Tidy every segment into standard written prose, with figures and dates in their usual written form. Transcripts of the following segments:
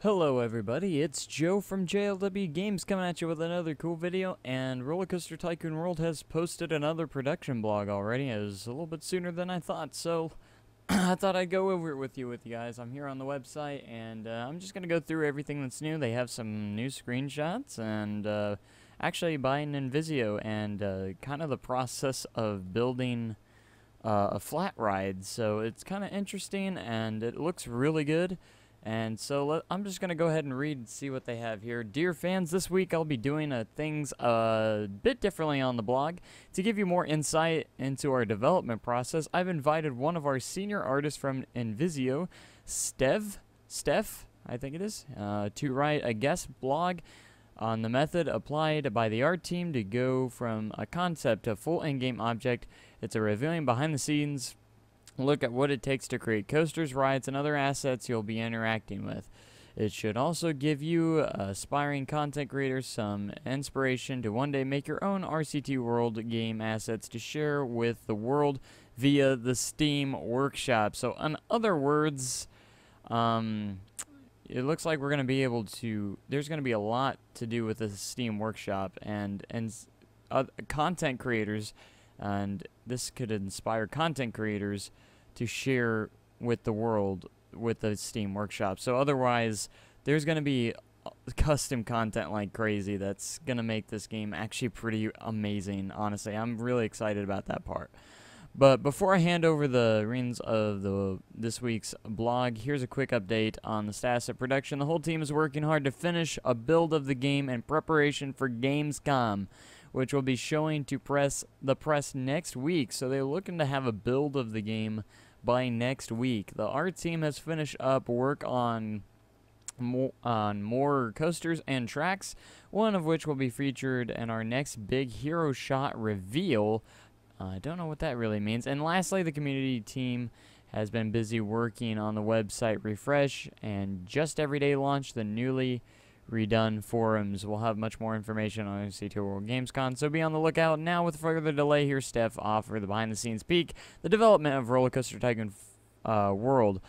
Hello everybody, it's Joe from JLW Games coming at you with another cool video, and Rollercoaster Tycoon World has posted another production blog already. It was a little bit sooner than I thought, so I thought I'd go over it with you guys. I'm here on the website, and I'm just going to go through everything that's new. They have some new screenshots, and actually buying Invisio, and kind of the process of building a flat ride. So it's kind of interesting, and it looks really good. And so I'm just going to go ahead and read and see what they have here. Dear fans, this week I'll be doing things a bit differently on the blog. To give you more insight into our development process, I've invited one of our senior artists from Invisio, Steph, I think it is, to write a guest blog on the method applied by the art team to go from a concept to full in-game object. It's a revealing behind-the-scenes look at what it takes to create coasters, rides, and other assets you'll be interacting with. It should also give you, aspiring content creators, some inspiration to one day make your own RCT World game assets to share with the world via the Steam Workshop. So, in other words, it looks like we're going to be able to, there's going to be a lot to do with the Steam Workshop and content creators, and this could inspire content creators to share with the world with the Steam Workshop. So otherwise, there's going to be custom content like crazy that's going to make this game actually pretty amazing, honestly. I'm really excited about that part. But before I hand over the reins of this week's blog, here's a quick update on the status of production. The whole team is working hard to finish a build of the game in preparation for Gamescom, which will be showing to the press next week. So they're looking to have a build of the game by next week. The art team has finished up work on more coasters and tracks, one of which will be featured in our next big hero shot reveal. I don't know what that really means. And lastly, the community team has been busy working on the website refresh and just everyday launch the newly redone forums. We'll have much more information on RCT World Gamescom, so be on the lookout. Now, with further delay, here's Steph off for the behind-the-scenes peek. The development of Rollercoaster Tycoon World.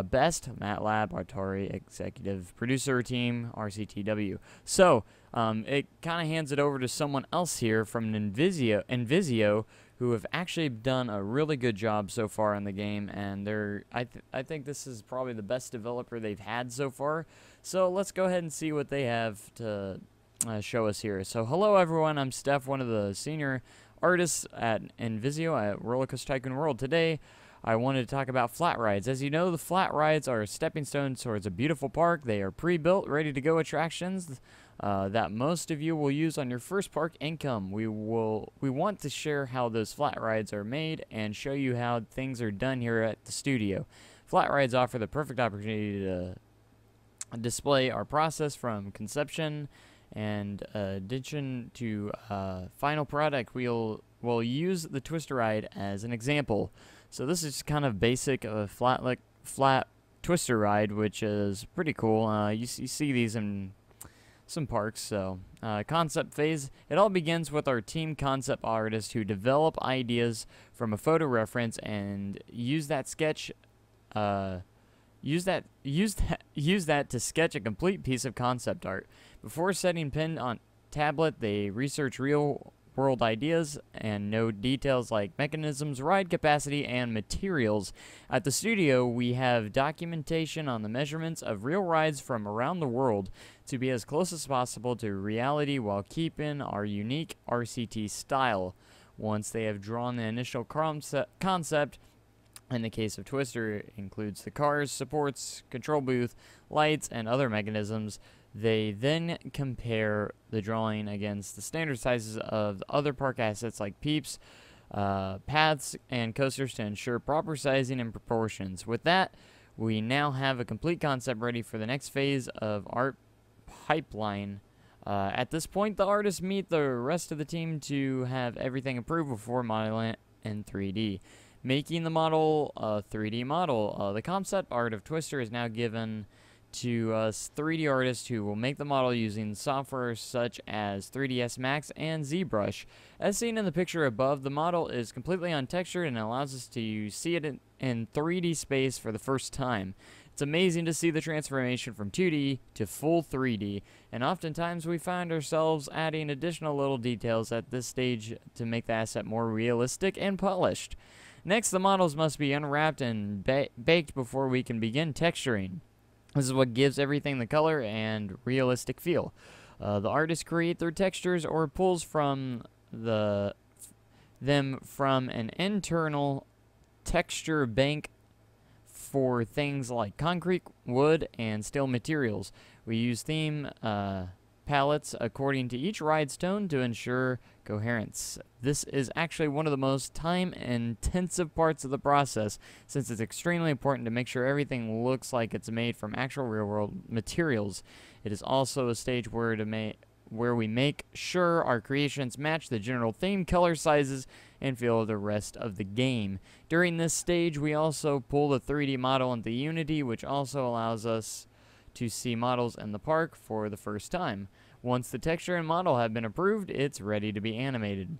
Best, MATLAB, Atari, Executive Producer Team, RCTW. So, it kind of hands it over to someone else here from Invisio, who have actually done a really good job so far in the game, and I think this is probably the best developer they've had so far. So let's go ahead and see what they have to show us here. So hello everyone, I'm Steph, one of the senior artists at Invisio at Rollercoaster Tycoon World. Today I wanted to talk about flat rides. As you know, the flat rides are a stepping stone towards a beautiful park. They are pre-built, ready-to-go attractions that most of you will use on your first park income. We want to share how those flat rides are made and show you how things are done here at the studio. Flat rides offer the perfect opportunity to display our process from conception and addition to final product. We'll use the Twister ride as an example. So this is kind of basic flat Twister ride, which is pretty cool. You see these in some parks. So concept phase, it all begins with our team concept artists who develop ideas from a photo reference and use that to sketch a complete piece of concept art. Before setting pen on tablet, they research real world ideas and know details like mechanisms, ride capacity, and materials. At the studio, we have documentation on the measurements of real rides from around the world to be as close as possible to reality while keeping our unique RCT style. Once they have drawn the initial concept, in the case of Twister, it includes the cars, supports, control booth, lights, and other mechanisms. They then compare the drawing against the standard sizes of the other park assets like peeps, paths, and coasters to ensure proper sizing and proportions. With that, we now have a complete concept ready for the next phase of art pipeline. At this point, the artists meet the rest of the team to have everything approved before modeling it in 3D. Making the model a 3D model. The concept art of Twister is now given to us 3D artists who will make the model using software such as 3ds Max and ZBrush. As seen in the picture above, the model is completely untextured and allows us to see it in 3D space for the first time. It's amazing to see the transformation from 2D to full 3D, and oftentimes we find ourselves adding additional little details at this stage to make the asset more realistic and polished. Next, the models must be unwrapped and baked before we can begin texturing. This is what gives everything the color and realistic feel. The artists create their textures or pulls from them from an internal texture bank for things like concrete, wood, and steel materials. We use theme palettes according to each ride's tone to ensure coherence. This is actually one of the most time-intensive parts of the process, since it's extremely important to make sure everything looks like it's made from actual real-world materials. It is also a stage where we make sure our creations match the general theme, color, sizes, and feel of the rest of the game. During this stage, we also pull the 3D model into Unity, which also allows us to see models in the park for the first time. Once the texture and model have been approved, it's ready to be animated.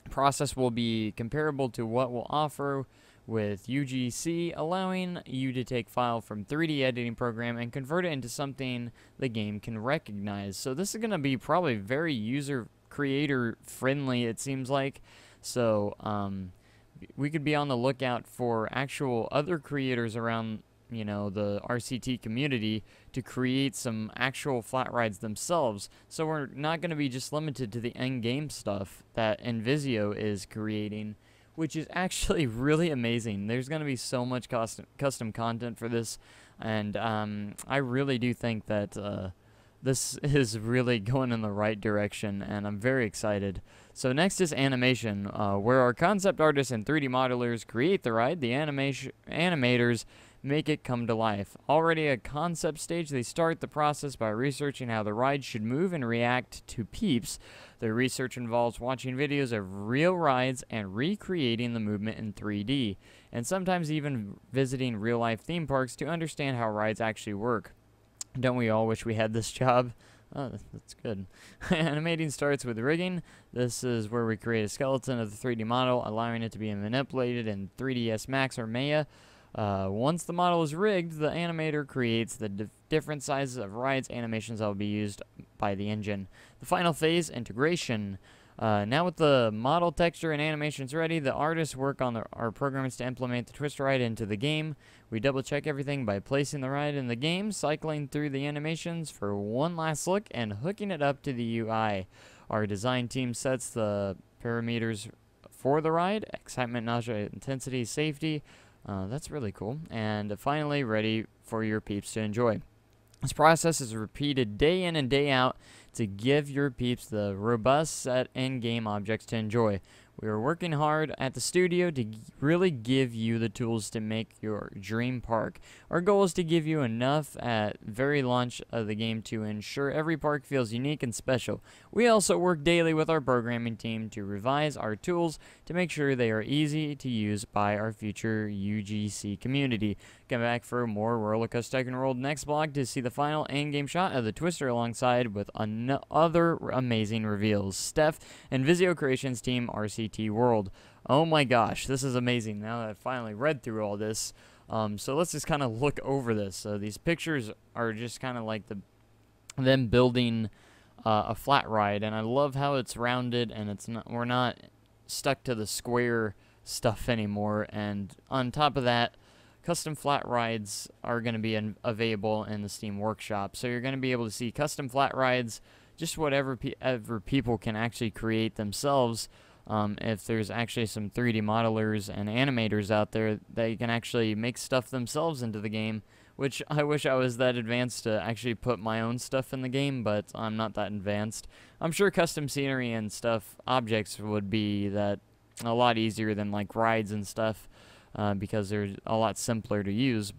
The process will be comparable to what we'll offer with UGC, allowing you to take file from 3D editing program and convert it into something the game can recognize. So this is going to be probably very user creator friendly, it seems like. So we could be on the lookout for actual other creators around, you know, the RCT community to create some actual flat rides themselves. So we're not going to be just limited to the end game stuff that Invisio is creating, which is actually really amazing. There's going to be so much custom content for this, and I really do think that this is really going in the right direction, and I'm very excited. So next is animation, where our concept artists and 3D modelers create the ride. The animators make it come to life. Already at concept stage, they start the process by researching how the ride should move and react to peeps. Their research involves watching videos of real rides and recreating the movement in 3D, and sometimes even visiting real-life theme parks to understand how rides actually work. Don't we all wish we had this job? Oh, that's good. Animating starts with rigging. This is where we create a skeleton of the 3D model, allowing it to be manipulated in 3ds Max or Maya. Once the model is rigged, the animator creates the different sizes of rides animations that will be used by the engine. The final phase, integration. Now with the model texture and animations ready, the artists work on our programs to implement the twist ride into the game. We double check everything by placing the ride in the game, cycling through the animations for one last look, and hooking it up to the UI. Our design team sets the parameters for the ride: excitement, nausea, intensity, safety. That's really cool. And finally, ready for your peeps to enjoy. This process is repeated day in and day out to give your peeps the robust set in-game objects to enjoy. We are working hard at the studio to really give you the tools to make your dream park. Our goal is to give you enough at very launch of the game to ensure every park feels unique and special. We also work daily with our programming team to revise our tools to make sure they are easy to use by our future UGC community. Come back for more Roller Coaster Tycoon World next blog to see the final in-game shot of the Twister alongside with other amazing reveals. Steph and Visio Creations Team RCT World. Oh my gosh, this is amazing now that I've finally read through all this. So let's just kind of look over this. So these pictures are just kind of like them building a flat ride, and I love how it's rounded and we're not stuck to the square stuff anymore. And on top of that, custom flat rides are going to be available in the Steam Workshop. So you're going to be able to see custom flat rides, just whatever people can actually create themselves. If there's actually some 3D modelers and animators out there, they can actually make stuff themselves into the game, which I wish I was that advanced to actually put my own stuff in the game, but I'm not that advanced. I'm sure custom scenery and stuff, objects would be that a lot easier than like rides and stuff. Because they're a lot simpler to use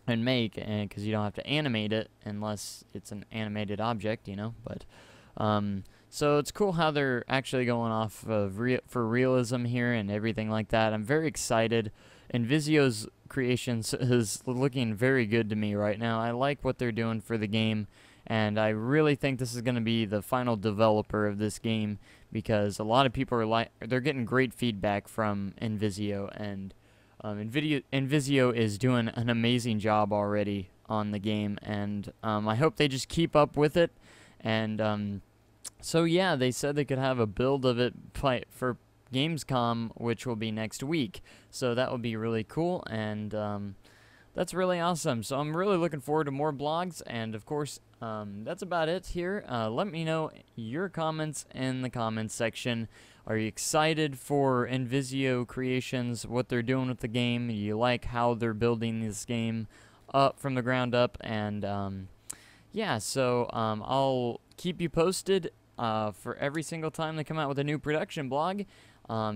and make, and because you don't have to animate it unless it's an animated object, you know. But so it's cool how they're actually going off of for realism here and everything like that. I'm very excited. Invisio's creations is looking very good to me right now. I like what they're doing for the game, and I really think this is going to be the final developer of this game, because a lot of people are they're getting great feedback from Invisio, and Invisio is doing an amazing job already on the game, and I hope they just keep up with it. And so yeah, they said they could have a build of it for Gamescom, which will be next week. So that would be really cool, and that's really awesome. So I'm really looking forward to more blogs, and of course, that's about it here. Let me know your comments in the comments section. Are you excited for Invisio Creations, what they're doing with the game? You like how they're building this game up from the ground up? And yeah, so I'll keep you posted for every single time they come out with a new production blog.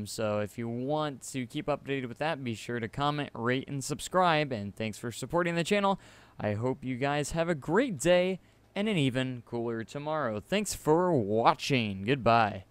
So if you want to keep updated with that, be sure to comment, rate, and subscribe. And thanks for supporting the channel. I hope you guys have a great day and an even cooler tomorrow. Thanks for watching. Goodbye.